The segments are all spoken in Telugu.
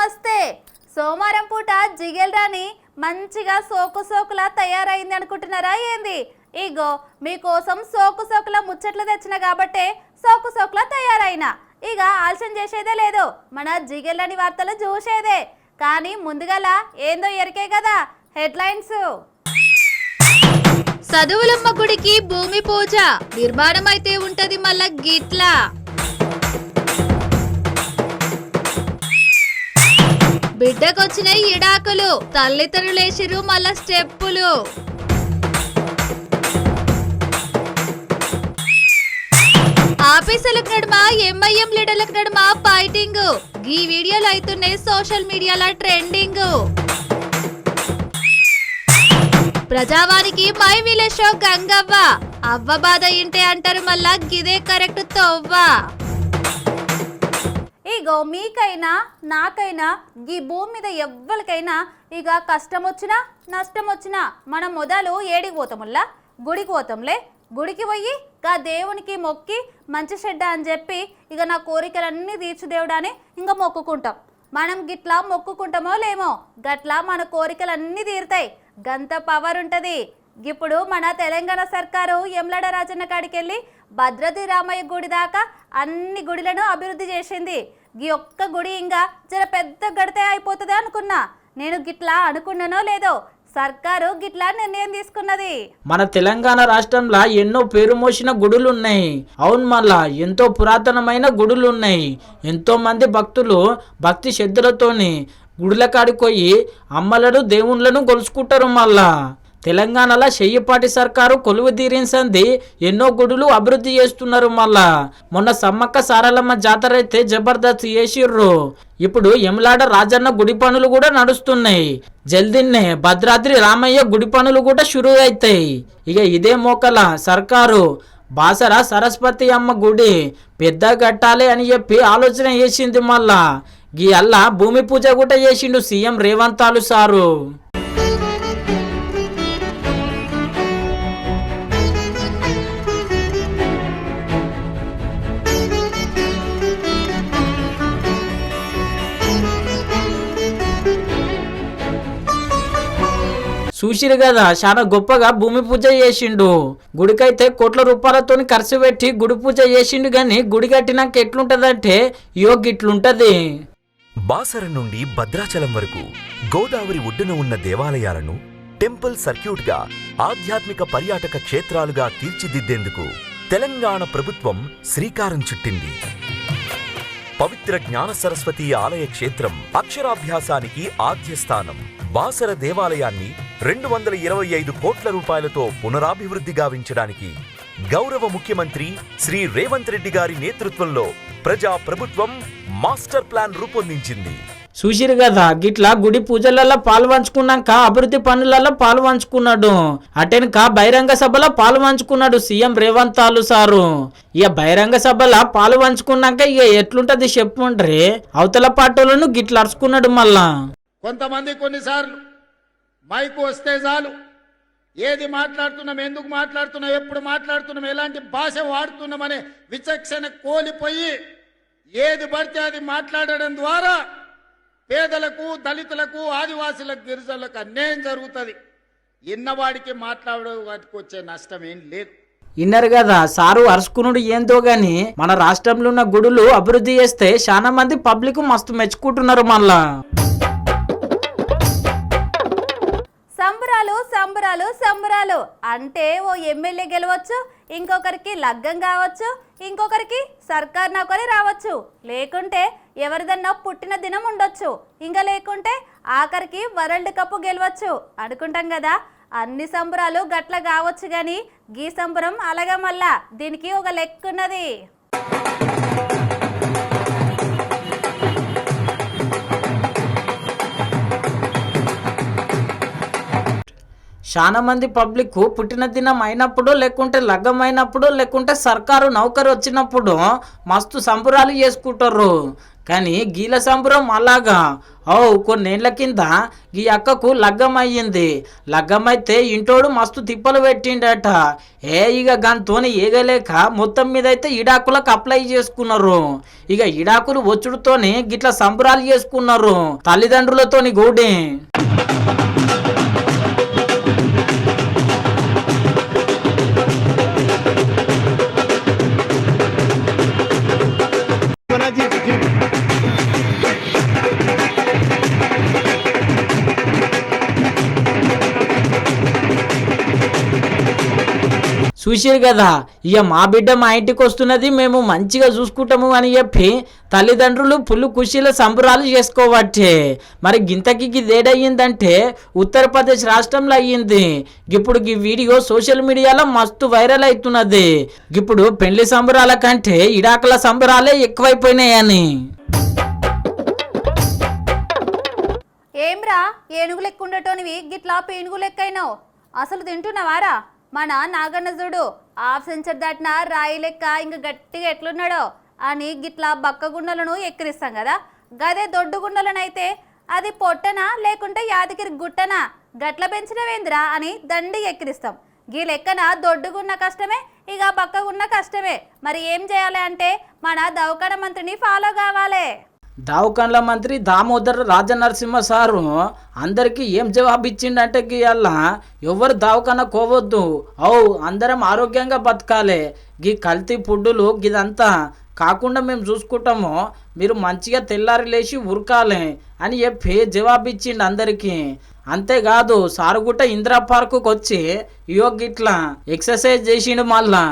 నమస్తే. సోమవారం పూట జిగేల్ రాణి మంచిగా సోకులా తయారైంది అనుకుంటున్నారా ఏంది? ఇగో మీకోసం సోకుల ముచ్చట్లు తెచ్చిన కాబట్టే సోకులా తయారైనా. ఇక ఆలస్యం చేసేదే లేదు, మన జిగేల్ రాణి వార్తలు చూసేదే. కానీ ముందుగల ఏందో ఎరికే కదా హెడ్లైన్స్. చదువులమ్మ గుడికి భూమి పూజ నిర్మాణం అయితే ఉంటది మళ్ళా గిట్లా. బిడ్డకొచ్చిన ఇడాకులు తల్లిదండ్రులేసిరు మళ్ళా స్టెప్పులు. ఆఫీసులకు నడుమ ఎంఐఎం లీడర్లకు నడుమ ఫైటింగ్. ఈ వీడియోలు అవుతున్నాయి సోషల్ మీడియాలో ట్రెండింగ్. ప్రజావానికి మై విలేజ్ షో గంగవ్వ అవ్వ బాధ ఇంటే అంటారు మళ్ళా గిదే కరెక్ట్ తవ్వ. ఇగో మీకైనా నాకైనా ఈ భూమి మీద ఎవ్వరికైనా ఇక కష్టం వచ్చినా నష్టం వచ్చినా మనం మొదలు ఏడికి పోతాముల్లా గుడికి పోతాంలే. గుడికి పోయి గా దేవునికి మొక్కి మంచి చెడ్డ అని చెప్పి ఇక నా కోరికలన్నీ తీర్చు దేవుడా అని ఇంకా మొక్కుకుంటాం. మనం గిట్లా మొక్కుకుంటామో లేమో గట్లా మన కోరికలన్నీ తీరుతాయి. గంత పవర్ ఉంటుంది. ఇప్పుడు మన తెలంగాణ సర్కారు యమలాడ రాజన్న కాడికి వెళ్ళి భద్రాద్రి రామయ్య గుడి దాకా అన్ని గుడిలను అభివృద్ధి చేసింది. ఈ ఒక్క గుడి ఇంకా జర పెద్ద గడితే అయిపోతుంది అనుకున్నా. నేను గిట్లా అనుకున్నానో లేదో సర్కారు గిట్లా నిర్ణయం తీసుకున్నది. మన తెలంగాణ రాష్ట్రంలో ఎన్నో పేరు మోసిన గుడులు ఉన్నాయి. అవును, మళ్ళా ఎంతో పురాతనమైన గుడులు ఉన్నాయి. ఎంతో మంది భక్తులు భక్తి శ్రద్ధలతోని గుడుల కాడికి పోయి అమ్మలను దేవుళ్ళను కొలుసుకుంటారు. మళ్ళా తెలంగాణలో చెయ్యపాటి సర్కారు కొలువు తీరించింది ఎన్నో గుడులు అభివృద్ధి చేస్తున్నారు. మళ్ళా మొన్న సమ్మక్క సారలమ్మ జాతర అయితే జబర్దస్త్ చేసిర్రు. ఇప్పుడు యమలాడ రాజన్న గుడి పనులు కూడా నడుస్తున్నాయి. జల్దీనే భద్రాద్రి రామయ్య గుడి పనులు కూడా షురూ అవుతాయి. ఇక ఇదే మోకల సర్కారు బాసర సరస్వతి అమ్మ గుడి పెద్ద కట్టాలి అని చెప్పి ఆలోచన చేసింది. మళ్ళా గీ అల్లా భూమి పూజ కూడా చేసిండు సీఎం రేవంత్ సారు. చూసిరు కదా, చాలా గొప్పగా భూమి పూజ చేసిండు. గుడికైతే కోట్ల రూపాయలతో ఖర్చు పెట్టి గుడి పూజ చేసిండు. గాని గుడి కట్టినాక ఎట్లుంటదంటే గిట్లుంటది. బాసర నుండి భద్రాచలం వరకు గోదావరి ఒడ్డున ఉన్న దేవాలయాలను టెంపుల్ సర్క్యూట్ గా ఆధ్యాత్మిక పర్యాటక క్షేత్రాలుగా తీర్చిదిద్దేందుకు తెలంగాణ ప్రభుత్వం శ్రీకారం చుట్టింది. పవిత్ర జ్ఞాన సరస్వతి ఆలయ క్షేత్రం అక్షరాభ్యాసానికి ఆద్య స్థానం. బాసర దేవాలయాన్ని 225 కోట్ల రూపాయలతో పునరాభివృద్ధి గావించడానికి గౌరవ ముఖ్యమంత్రి శ్రీ రేవంత్ రెడ్డి గారి నేతృత్వంలో ప్రజా ప్రభుత్వం మాస్టర్ ప్లాన్ రూపొందించింది. చూసిరు కదా, గిట్లా గుడి పూజలలో పాల్పంచుకున్నాక అభివృద్ధి పనులలో పాల్పంచుకున్నాడు. అటెనక బహిరంగ సభలో పాల్పంచుకున్నాడు సీఎం రేవంత్ సారు. ఇక బహిరంగ సభలో పాల్పంచుకున్నాక ఇక ఎట్లుంటది చెప్పుండ్రి. అవతల పార్టీలను గిట్లా అరుచుకున్నాడు. మళ్ళా కొంతమంది కొన్నిసార్లు మైకు వస్తే చాలు ఏది మాట్లాడుతున్నాం, ఎందుకు మాట్లాడుతున్నాం, ఎప్పుడు మాట్లాడుతున్నాం, ఎలాంటి భాష వాడుతున్నామనే విచక్షణ కోల్పోయి ఏది పడితే అది మాట్లాడడం ద్వారా పేదలకు, దళితులకు, ఆదివాసులకు, గిరిజనులకు అన్యాయం జరుగుతుంది. ఇన్నవాడికి మాట్లాడడానికి వచ్చే నష్టం ఏం లేదు. ఇన్నరు కదా సారు అరుచుకునుడు ఏందో గాని మన రాష్ట్రంలో ఉన్న గుడులు అభివృద్ధి చేస్తే చాలా మంది పబ్లిక్ మస్తు మెచ్చుకుంటున్నారు. మళ్ళా సంబరాలు అంటే ఓ ఎమ్మెల్యే గెలవచ్చు, ఇంకొకరికి లగ్గం కావచ్చు, ఇంకొకరికి సర్కార్ నౌకరి రావచ్చు, లేకుంటే ఎవరిదన్నా పుట్టిన దినం ఉండొచ్చు, ఇంకా లేకుంటే ఆఖరికి వరల్డ్ కప్ గెలవచ్చు అనుకుంటాం కదా. అన్ని సంబరాలు గట్ల కావచ్చు కానీ గీ సంబరం అలాగా. మళ్ళా దీనికి ఒక లెక్కున్నది. చాలా మంది పబ్లిక్ పుట్టిన దినం అయినప్పుడు లేకుంటే లగ్గం అయినప్పుడు లేకుంటే సర్కారు నౌకరు వచ్చినప్పుడు మస్తు సంబురాలు చేసుకుంటారు. కానీ గీల సంబరం అలాగా. కొన్నేళ్ల కింద ఈ అక్కకు లగ్గం అయ్యింది. లగ్గం అయితే ఇంటోడు మస్తు తిప్పలు పెట్టిండట. ఇక గంతోని ఏగలేక మొత్తం మీద అయితే ఇడాకులకు అప్లై చేసుకున్నారు. ఇక ఇడాకులు వచ్చుడుతోని గిట్ల సంబరాలు చేసుకున్నారు తల్లిదండ్రులతోని గూడి. చూసారు కదా, ఇక మా బిడ్డ మా ఇంటికి వస్తున్నది, మేము మంచిగా చూసుకుంటాము అని చెప్పి తల్లిదండ్రులు పుల్లు ఖుషీల సంబరాలు చేసుకోవచ్చే. మరి గింతకి ఇదేడయ్యిందంటే ఉత్తరప్రదేశ్ రాష్ట్రంలో అయ్యింది. ఇప్పుడు ఈ వీడియో సోషల్ మీడియాలో మస్తు వైరల్ అవుతున్నది. ఇప్పుడు పెళ్లి సంబరాల కంటే ఇడాకుల సంబరాలే ఎక్కువైపోయినాయని. ఏమ్రా ఏనుగు లెక్క ఉండటోనివి గిట్లా పేనుగు లెక్కైనావు, అసలు తింటున్నావారా? మన నాగన్నజుడు హాఫ్ సెంచర్ దాటిన రాయి లెక్క ఇంక గట్టిగా ఎట్లున్నాడో అని గిట్లా బక్క గుండెలను ఎక్కిరిస్తాం కదా. గదే దొడ్డు గుండెలనైతే అది పొట్టనా లేకుంటే యాదగిరి గుట్టనా గట్ల పెంచినవేంద్రా అని దండి ఎక్కిరిస్తాం. గీ లెక్కన దొడ్డుగున్న కష్టమే, ఇక బక్కగున్న కష్టమే. మరి ఏం చేయాలి అంటే మన దవాఖాన మంత్రిని ఫాలో కావాలి. దవాఖాన్ల మంత్రి దామోదర్ రాజనరసింహ సారు అందరికీ ఏం జవాబు ఇచ్చిండంటే గీయల్ల ఎవరు దవాఖాన కోవద్దు, అందరం ఆరోగ్యంగా బతకాలి, గీ కల్తీ ఫుడ్డులు గిదంతా కాకుండా మేము చూసుకుంటాము, మీరు మంచిగా తెల్లారి లేచి ఉరకాలి అని చెప్పి జవాబు ఇచ్చిండు అందరికీ. అంతేకాదు సారుగుట్ట ఇందిరా పార్కుకి వచ్చి గిట్లా ఎక్సర్సైజ్ చేసిండు మళ్ళా.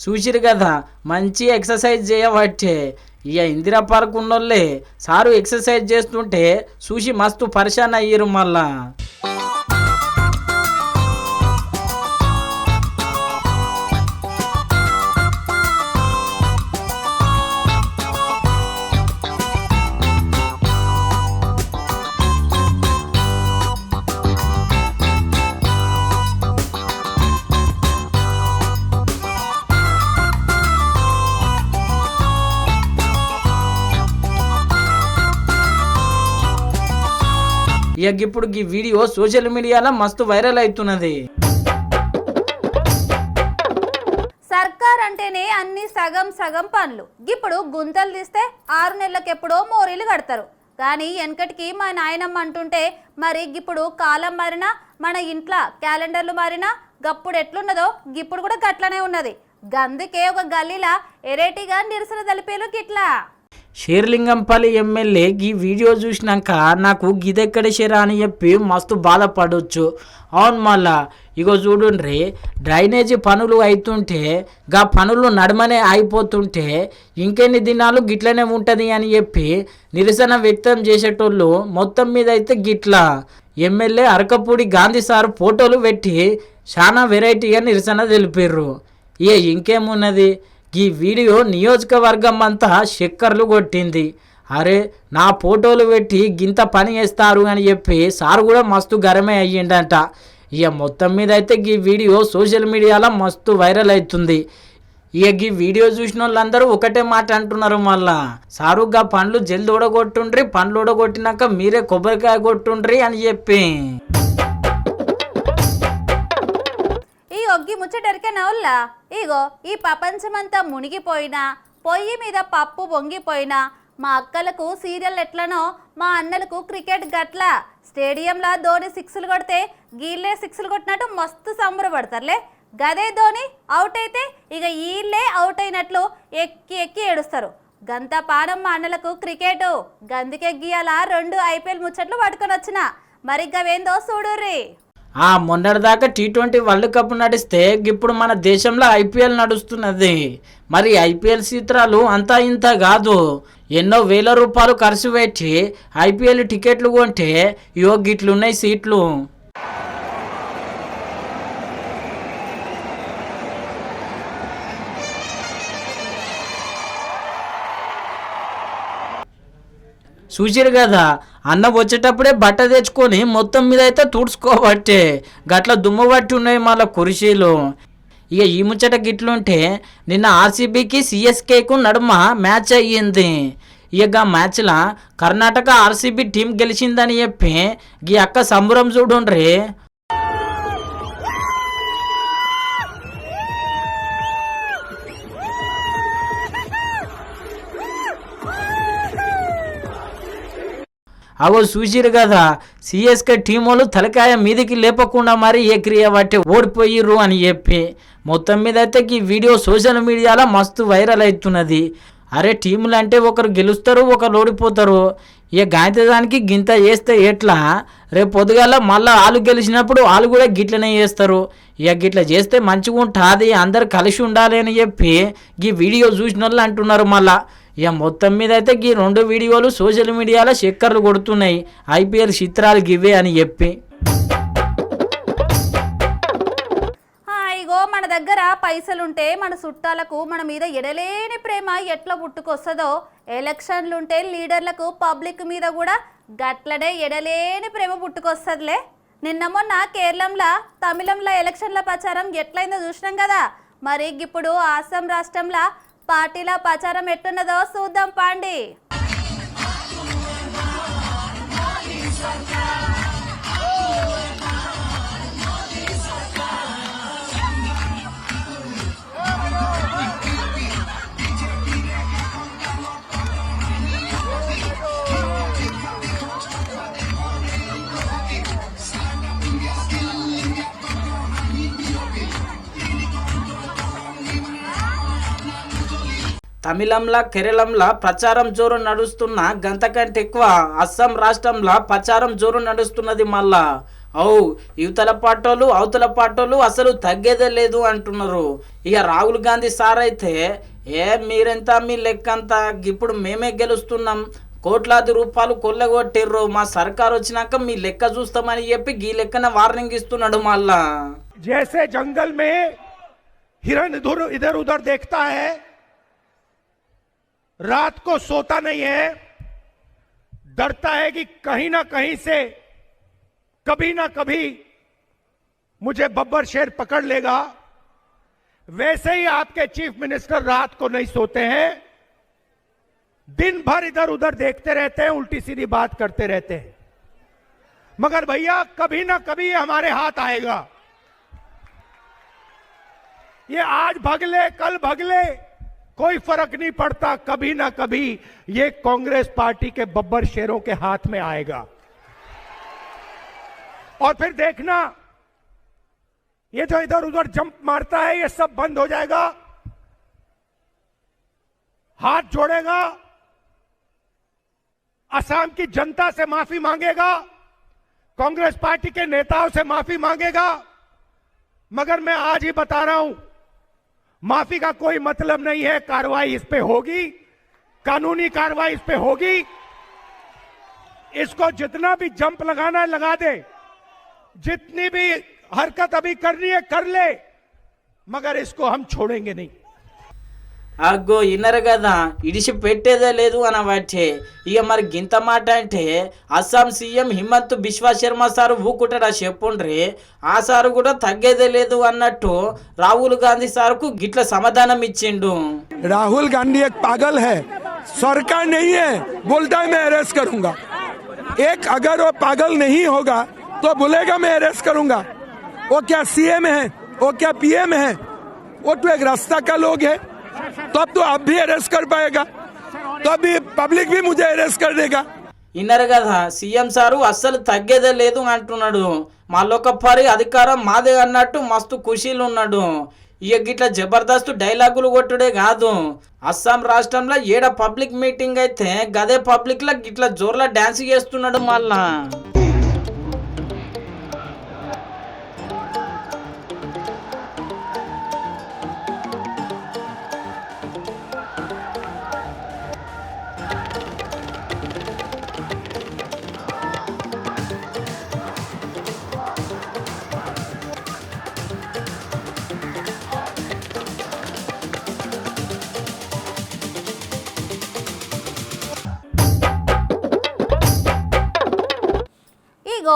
చూసిరు కదా, మంచి ఎక్సర్సైజ్ చేయబట్టే. ఇక ఇందిరా పార్క్ ఉన్నోళ్ళే సారు ఎక్సర్సైజ్ చేస్తుంటే చూసి మస్తు పరిశాన్ అయ్యారు మళ్ళా. ఇక ఇప్పుడు ఈ వీడియో సోషల్ మీడియాలో మస్తు వైరల్ అవుతున్నది. సర్కార్ అంటేనే అన్ని సగం సగం పనులు. ఇప్పుడు గుంతలు తీస్తే 6 నెలలకు ఎప్పుడో మోరీలు కడతారు. కానీ వెనకటికి మా నాయనమ్మ అంటుంటే మరి ఇప్పుడు కాలం మారినా మన ఇంట్లో క్యాలెండర్లు మారినా గప్పుడు ఎట్లున్నదో ఇప్పుడు కూడా గట్లనే ఉన్నది. గందుకే ఒక గల్లీలా ఎరేటిగా నిరసన తెలిపేలు గిట్లా. షేర్లింగంపల్లి ఎమ్మెల్యే ఈ వీడియో చూసినాక నాకు గిదెక్కడ షేరా అని చెప్పి మస్తు బాధపడవచ్చు. అవును మళ్ళా ఇగో చూడుండ్రి, డ్రైనేజీ పనులు అవుతుంటే గా పనులు నడమనే అయిపోతుంటే ఇంకెన్ని దినాలు గిట్లనే ఉంటుంది అని చెప్పి నిరసన వ్యక్తం చేసేటోళ్ళు మొత్తం మీద అయితే గిట్లా ఎమ్మెల్యే అరకపూడి గాంధీ సార్ ఫోటోలు పెట్టి చాలా వెరైటీగా నిరసన తెలిపారు. ఇంకేమున్నది, ఈ వీడియో నియోజకవర్గం అంతా చక్కర్లు కొట్టింది. అరే నా ఫోటోలు పెట్టి గింత పని చేస్తారు అని చెప్పి సార్ కూడా మస్తు గరమే అయ్యిండంట. మొత్తం మీద అయితే ఈ వీడియో సోషల్ మీడియాలో మస్తు వైరల్ అవుతుంది. ఈ వీడియో చూసిన వాళ్ళందరూ ఒకటే మాట అంటున్నారు, మళ్ళా సారుగా పండ్లు జల్ది ఊడగొట్టుండ్రి, పండ్లు ఊడగొట్టినాక మీరే కొబ్బరికాయ కొట్టుండ్రి అని చెప్పి. ఒగ్గి ముచ్చటరికెనవుల్లా. ఇగో ఈ ప్రపంచమంతా మునిగిపోయినా పొయ్యి మీద పప్పు పొంగిపోయినా మా అక్కలకు సీరియల్ ఎట్లనో మా అన్నలకు క్రికెట్ గట్ల. స్టేడియంలో ధోని 6లు కొడితే గీళ్ళే 6లు కొట్టినట్టు మస్తు సంబరపడతారులే. గదే ధోని అవుట్ అయితే ఇక వీళ్ళే అవుట్ అయినట్లు ఎక్కి ఎక్కి ఏడుస్తారు. గంత పానం మా అన్నలకు క్రికెట్. గందుకే గీయాల 2 IPL ముచ్చట్లు పట్టుకొని వచ్చిన. మరి గవేందో చూడుర్రి. మొన్నటిదాకా T20 వరల్డ్ కప్ నడిస్తే ఇప్పుడు మన దేశంలో IPL నడుస్తున్నది. మరి IPL చిత్రాలు అంతా ఇంత కాదు, ఎన్నో వేల రూపాయలు ఖర్చు పెట్టి IPL టికెట్లు కొంటే గిట్లున్నాయి సీట్లు. చూసిరు కదా, అన్న వచ్చేటప్పుడే బట్ట తెచ్చుకొని మొత్తం మీద అయితే తుడుచుకోబట్టే గట్ల దుమ్ము పట్టి ఉన్నాయి మళ్ళీ కుర్చీలు. ఈ ముచ్చట గిట్లుంటే నిన్న RCBకి CSKకు నడుమ మ్యాచ్ అయ్యింది. ఆ మ్యాచ్లో కర్ణాటక RCB టీం గెలిచిందని చెప్పి ఈ అక్క సంబరం చూడుండ్రి. చూసిరు కదా, CSK టీం వాళ్ళు తలకాయ మీదికి లేపకుండా మరి క్రియ బట్టి ఓడిపోయిర్రు అని చెప్పి మొత్తం మీద అయితే ఈ వీడియో సోషల్ మీడియాలో మస్తు వైరల్ అవుతున్నది. అరే టీములు అంటే ఒకరు గెలుస్తారు ఒకరు ఓడిపోతారు, గాయతదానికి గింత చేస్తే ఎట్లా, రేపు పొద్దుగాల మళ్ళీ వాళ్ళు గెలిచినప్పుడు వాళ్ళు కూడా గిట్లనే చేస్తారు. గిట్ల చేస్తే మంచిగా ఉంటుంది, అందరు కలిసి ఉండాలి అని చెప్పి ఈ వీడియో చూసిన వాళ్ళు అంటున్నారు. మళ్ళా మొత్తం మీద అయితే ఈ 2 వీడియోలు సోషల్ మీడియాలో చక్కర్లు కొడుతున్నాయి, IPL చిత్రాలు గివే అని చెప్పి. ఇగో మన దగ్గర పైసలుంటే మన చుట్టాలకు మన మీద ఎడలేని ప్రేమ ఎట్లా పుట్టుకొస్తుందో, ఎలక్షన్లుంటే లీడర్లకు పబ్లిక్ మీద కూడా గట్లనే ఎడలేని ప్రేమ పుట్టుకొస్తుందిలే. నిన్న మొన్న కేరళంలో తమిళంలో ఎలక్షన్ల ప్రచారం ఎట్లయిందో చూసినాం కదా. మరి ఇప్పుడు ఆసాం రాష్ట్రంలో పార్టీల ప్రచారం ఎట్టున్నదో చూద్దాం పాండి. తమిళంలో కేరళంలో ప్రచారం జోరు నడుస్తున్న గంతకంటే ఎక్కువ అస్సాం రాష్ట్రంలో ప్రచారం జోరు నడుస్తున్నది. మళ్ళా యువతల పార్టీలు అవతల పార్టీలు అసలు తగ్గేదే లేదు అంటున్నారు. రాహుల్ గాంధీ సార్ అయితే మీరెంత మీ లెక్కంతా, ఇప్పుడు మేమే గెలుస్తున్నాం, కోట్లాది రూపాయలు కొల్లగొట్టిర్రు, మా సర్కార్ వచ్చినాక మీ లెక్క చూస్తామని చెప్పి ఈ లెక్కన వార్నింగ్ ఇస్తున్నాడు. మళ్ళా जैसे जंगल में हिरन इधर उधर देखता है, रात को सोता नहीं है, डरता है कि कहीं ना कहीं से कभी ना कभी मुझे बब्बर शेर पकड़ लेगा, वैसे ही आपके चीफ मिनिस्टर रात को नहीं सोते हैं, दिन भर इधर उधर देखते रहते हैं, उल्टी सीधी बात करते रहते हैं, मगर भैया कभी ना कभी हमारे हाथ आएगा. ये आज भगले कल भगले कोई फर्क नहीं पड़ता, कभी ना कभी ये कांग्रेस पार्टी के बब्बर शेरों के हाथ में आएगा. और फिर देखना, ये जो इधर उधर जंप मारता है ये सब बंद हो जाएगा, हाथ जोड़ेगा, असम की जनता से माफी मांगेगा, कांग्रेस पार्टी के नेताओं से माफी मांगेगा. मगर मैं आज ही बता रहा हूं, माफी का कोई मतलब नहीं है, कार्रवाई इस पे होगी, कानूनी कार्रवाई इस पे होगी. इसको जितना भी जंप लगाना है लगा दे, जितनी भी हरकत अभी करनी है कर ले, मगर इसको हम छोड़ेंगे नहीं. ఇన్నరు కదా, ఇడిసి పెట్టేదే లేదు అనబట్టే. మరి గింత మాట అంటే అస్సాం సీఎం హిమంత్ బిశ్వా శర్మ సారు ఊకుటడా చెప్పుండ్రి, ఆ సారు కూడా తగ్గేదే లేదు అన్నట్టు రాహుల్ గాంధీ సార్కు గిట్ల సమాధానం ఇచ్చిండు. राहुल गांधी एक पागल है, सरकार नहीं है, बोलता है मैं अरेस्ट करूंगा. एक अगर वो पागल नहीं होगा तो बोलेगा मैं अरेस्ट करूंगा. वो क्या CM है, वो क्या PM है, वो तो एक रास्ता का लोग है. तो अब तो आप भी अरेस्ट कर पाएगा, तो अभी पब्लिक भी मुझे अरेस्ट कर देगा. ఇన్నరు కదా, సీఎం సారు అస్సలు తగ్గేదే లేదు అంటున్నాడు. మళ్ళొకసారి అధికారం మాదే అన్నట్టు మస్తు ఖుషీలు ఉన్నాడు. గిట్ల జబర్దస్త్ డైలాగులు కొట్టుడే కాదు, అస్సాం రాష్ట్రంలో ఏడ పబ్లిక్ మీటింగ్ అయితే గదే పబ్లిక్ లా గిట్ల జోర్లా డాన్స్ చేస్తున్నాడు. మళ్ళా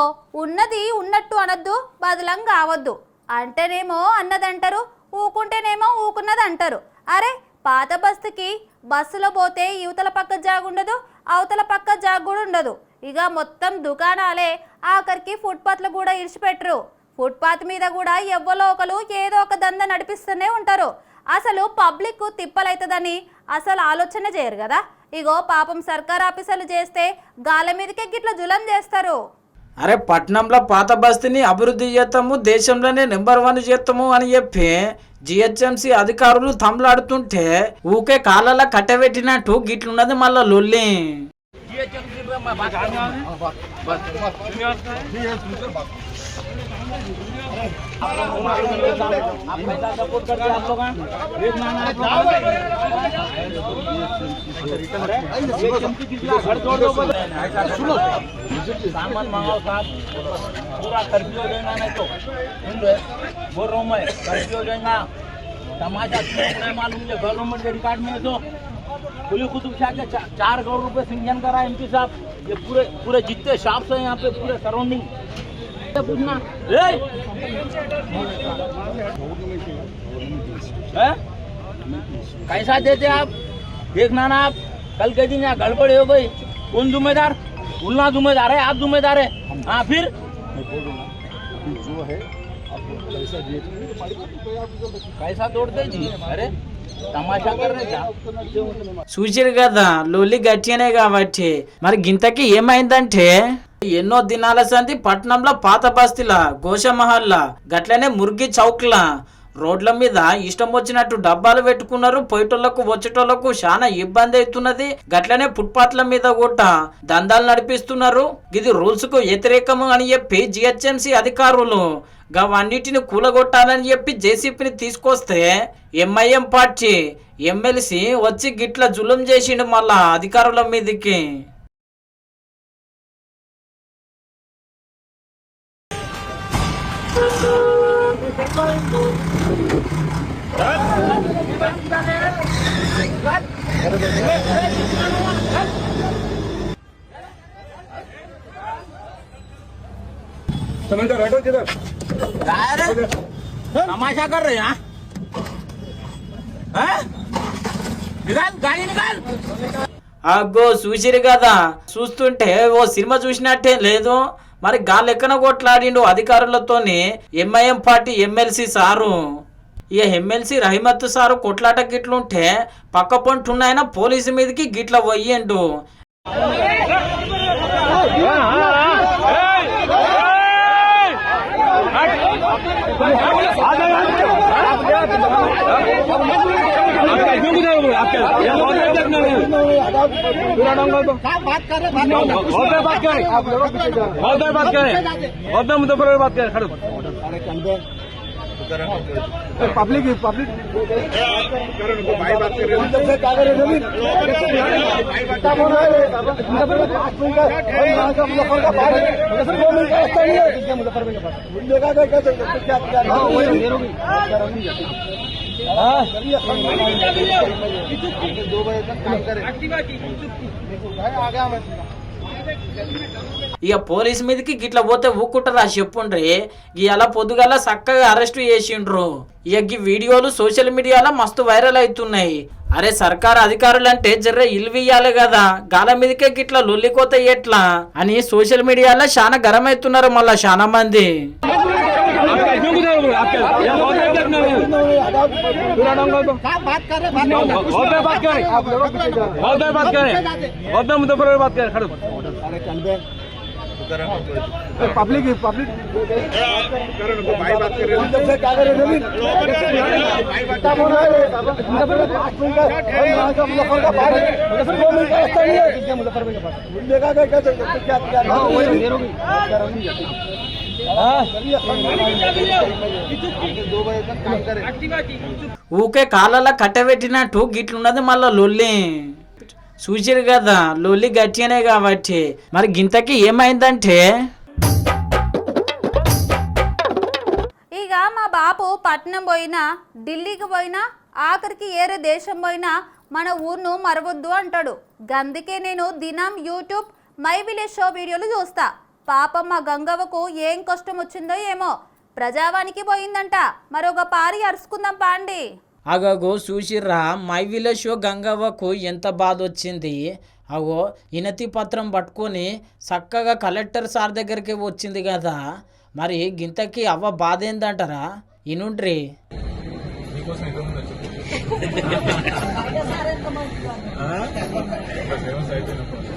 ఇగో ఉన్నది ఉన్నట్టు అనొద్దు, బదులం కావద్దు. అంటేనేమో అన్నదంటారు, ఊకుంటేనేమో ఊకున్నది అంటారు. అరే పాత బస్సుకి బస్సులో పోతే యువతల పక్క జాగుండదు, అవతల పక్క జాగు కూడా ఉండదు. ఇక మొత్తం దుకాణాలే, ఆఖరికి ఫుట్పాత్లు కూడా ఇడిచిపెట్టరు. ఫుట్పాత్ మీద కూడా ఎవ్వలో ఒకరు ఏదో ఒక దంద నడిపిస్తూనే ఉంటారు. అసలు పబ్లిక్ తిప్పలవుతుందని అసలు ఆలోచన చేయరు కదా. ఇగో పాపం సర్కార్ ఆఫీసర్లు చేస్తే గాల మీదకే గిట్ల జులం చేస్తారు. అరే పట్నంలో పాత బస్తీని అభివృద్ధి చేస్తాము, దేశంలోనే నెంబర్ 1 చేస్తాము అని చెప్పి జిహెచ్ఎంసీ అధికారులు తమ్లాడుతుంటే ఊకే కాళ్ళ కట్టబెట్టినట్టు గిట్లున్నది మళ్ళా లొల్లి. सामान मंगाओ साहब, पूरा कर्फ्यू हो जाएगा, नहीं तो बोल रहा हूँ मैं, कर्फ्यू हो जाएगा। तमाशा नहीं मालूम है, गवर्नमेंट के रिकॉर्ड में तो पुलिस कुतुब शाह के 4 करोड़ रुपए संज्ञान करा एमपी साहब। ये पूरे पूरे जितने शॉप्स हैं यहाँ पे पूरे सराउंडिंग पूछना कैसा देते आप, देखना ना आप। कल के दिन यहाँ गड़बड़ हो गई, कौन जिम्मेदार? उल्ला जिम्मेदार है, आप जिम्मेदार है। हाँ फिर जो है कैसा तोड़ते जी? अरे తమాషా చూసిరు కదా లొల్లి గట్టినే కాబట్టి. మరి గింతకి ఏమైందంటే ఎన్నో దినాల సంది పట్నంలో పాత బస్తీల గోషమహల్లా గట్లనే ముర్గి చౌక్లా రోడ్ల మీద ఇష్టం వచ్చినట్టు డబ్బాలు పెట్టుకున్నారు. పోయేటోళ్లకు వచ్చేటోళ్లకు చాలా ఇబ్బంది అవుతున్నది. గట్లనే ఫుట్పాత్ల మీద కూడా దందాలు నడిపిస్తున్నారు. ఇది రూల్స్ కు వ్యతిరేకము అని చెప్పి జిహెచ్ఎంసీ అధికారులు అవన్నిటిని కూలగొట్టాలని చెప్పి జేసీపీని తీసుకొస్తే ఎంఐఎం పార్టీ ఎమ్మెల్సీ వచ్చి గిట్ల జులుం చేసిండు మళ్ళా అధికారుల మీదకి. तमाशा कर रहे हैं? निकाल गाड़ी निकाल। అగ్గో చూసిరు కదా, చూస్తుంటే ఓ సినిమా చూసినట్టే లేదు. మరి గాలెక్కన కొట్లాడిండు అధికారులతోని ఎంఐఎం పార్టీ ఎమ్మెల్సీ సారు. ఇక ఎమ్మెల్సీ రహిమత్ సారు కొట్లాట గిట్లుంటే పక్క పొంటున్నాయన పోలీసు మీదకి గిట్ల పోయిండు. पब्लिक पब्लिक भाई बात कर रहे ఇక పోలీస్ మీదకి గిట్ల పోతే ఊక్కుంటారా చెప్పుండ్రి. ఇలా పొద్దుగాల చక్కగా అరెస్ట్ చేసిండ్రు. ఇక ఈ వీడియోలు సోషల్ మీడియాలో మస్తు వైరల్ అవుతున్నాయి. అరే సర్కారు అధికారులు అంటే జర్ర ఇల్వియాలి కదా, గాల మీదకే గిట్ల లొల్లికోత ఎట్లా అని సోషల్ మీడియాలో చాలా గరం అవుతున్నారు మళ్ళా చాలా మంది. पब्लिक पब्लिक भाई बात कर रहे ఊకే కాళ్ళ కట్టబెట్టినట్టు గిట్లున్నది మళ్ళా లొల్లి. చూసిరు కదా లొల్లి గట్టినే కాబట్టి. మరి గింతకి ఏమైందంటే ఇక మా బాపు పట్నం పోయినా, ఢిల్లీకి పోయినా, ఆఖరికి ఏరే దేశం పోయినా మన ఊరును మరవద్దు అంటాడు. గందుకే నేను దినం యూట్యూబ్ మై విలేజ్ షో వీడియోలు చూస్తా. పాపం మా గంగవ్వకు ఏం కష్టం వచ్చిందో ఏమో ప్రజావానికి పోయిందంట. మరొక పారి అరుచుకుందాం పాండి. అగో చూసిర్రా మై విలేజ్ షో గంగవ్వకు ఎంత బాధ వచ్చింది. అగో వినతి పత్రం పట్టుకొని చక్కగా కలెక్టర్ సార్ దగ్గరికి వచ్చింది కదా. మరి గింతకి అవ్వ బాధ ఏందంటారా? ఇనుండ్రి.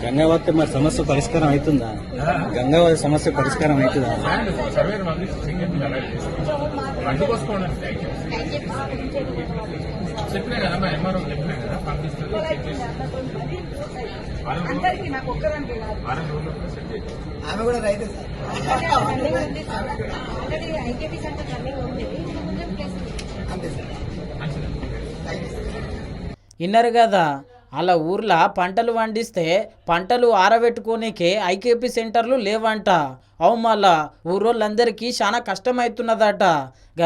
గంగావతి మరి సమస్య పరిష్కారం అవుతుందా? గంగావతి సమస్య పరిష్కారం అవుతుందా? చెప్పినా కదమ్మా, ఎంఆర్ఓ చెప్పినా కదా, పంపిస్తుంది, చెక్ చేసి ఆమె కూడా రైతు విన్నారు కదా, అలా ఊర్లో పంటలు పండిస్తే పంటలు ఆరబెట్టుకోనికే ఐకేపీ సెంటర్లు లేవంట. అవు మళ్ళా ఊరోళ్ళందరికీ చాలా కష్టమవుతున్నదట.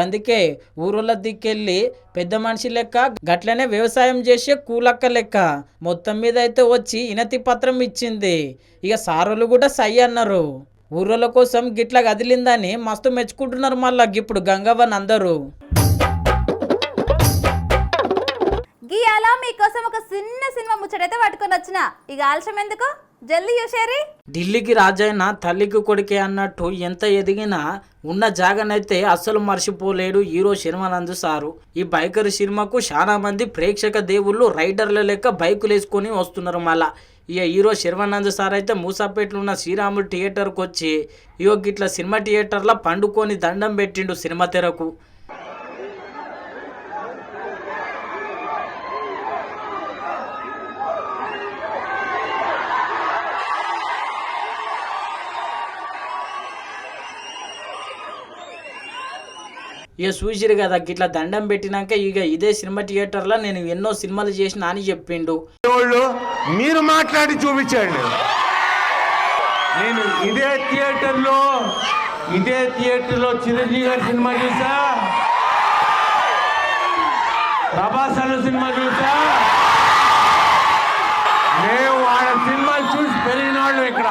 అందుకే ఊరోళ్ళ దిక్కెళ్ళి పెద్ద మనిషి లెక్క గట్లనే వ్యవసాయం చేసే కూలక్క లెక్క మొత్తం మీద అయితే వచ్చి వినతి పత్రం ఇచ్చింది. ఇక సారోళ్ళు కూడా సై అన్నారు. ఊరోళ్ళ కోసం గిట్లా కదిలిందని మస్తు మెచ్చుకుంటున్నారు మళ్ళా ఇప్పుడు గంగవ్వని అందరూ. గీయాలా మీకోసం ఒక చిన్న సినిమా ముచ్చటైతే పట్టుకొని వచ్చిన. ఇక ఆలస్యం ఎందుకు, జల్దీ చూసేరి. ఢిల్లీకి రాజైన తల్లికి కొడుకే అన్నట్టు ఎంత ఎదిగినా ఉన్న జాగనైతే అస్సలు మర్చిపోలేడు హీరో శర్వానంద్ సారు. ఈ బైకర్ సినిమాకు చాలా మంది ప్రేక్షక దేవుళ్ళు రైడర్ల లెక్క బైకులు వేసుకొని వస్తున్నారు. మళ్ళా ఇక హీరో శర్వానంద్ సార్ అయితే మూసాపేటలో ఉన్న శ్రీరాములు థియేటర్కి వచ్చి ఇగో గిట్లా సినిమా థియేటర్లో పండుకొని దండం పెట్టిండు సినిమా తెరకు. ఇక చూసిరు కదా, గిట్లా దండం పెట్టినాక ఇక ఇదే సినిమా థియేటర్లో నేను ఎన్నో సినిమాలు చేసిన అని చెప్పిండు. మీరు మాట్లాడి చూపించండి. నేను ఇదే థియేటర్లో చిరంజీవి గారి సినిమా చూసా, ప్రభాస్ అన్న సినిమా చూసా. మేము వాళ్ళ సినిమాలు చూసి పెరిగిన వాళ్ళు ఇక్కడ.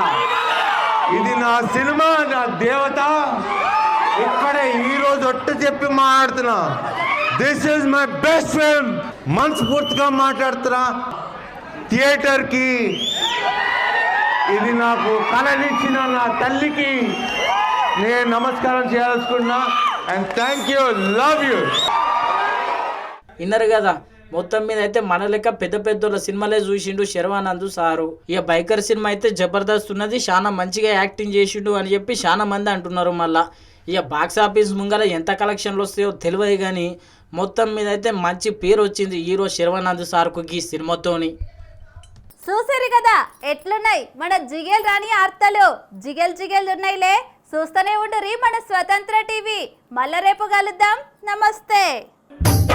ఇది నా సినిమా, నా దేవత. ఇక్కడే ఈ రోజు ఒట్టు చెప్పి మాట్లాడుతున్నా, this is my best film. మనస్ఫూర్తిగా మాట్లాడుతున్నా. థియేటర్ కి ఇది నాకు కళనిచ్చిన నా తల్లికి నేను నమస్కారం చేయాలనుకున్నా. And thank you, love you. విన్నారు కదా, మొత్తం మీద అయితే మన లెక్క పెద్ద పెద్దోళ్ళ సినిమాలే చూసిండు శర్వానంద్ సారు. ఇక బైకర్ సినిమా అయితే జబర్దస్త్ ఉన్నది, చాలా మంచిగా యాక్టింగ్ చేసిండు అని చెప్పి చాలా మంది అంటున్నారు. మళ్ళా ఇక బాక్స్ ఆఫీస్ ముంగల ఎంత కలెక్షన్లు వస్తాయో తెలియదు కానీ మొత్తం మీద అయితే మంచి పేరు వచ్చింది హీరో శర్వానంద్ సార్కు ఈ సినిమాతోని. చూసారు కదా ఎట్లున్నాయి మన జిగేల్ రాని ఆర్తలు. జిగేల్ ఉన్నాయిలే, చూస్తూనే ఉండురి మన స్వతంత్ర టీవీ. మళ్ళా రేపు కలుద్దాం. నమస్తే.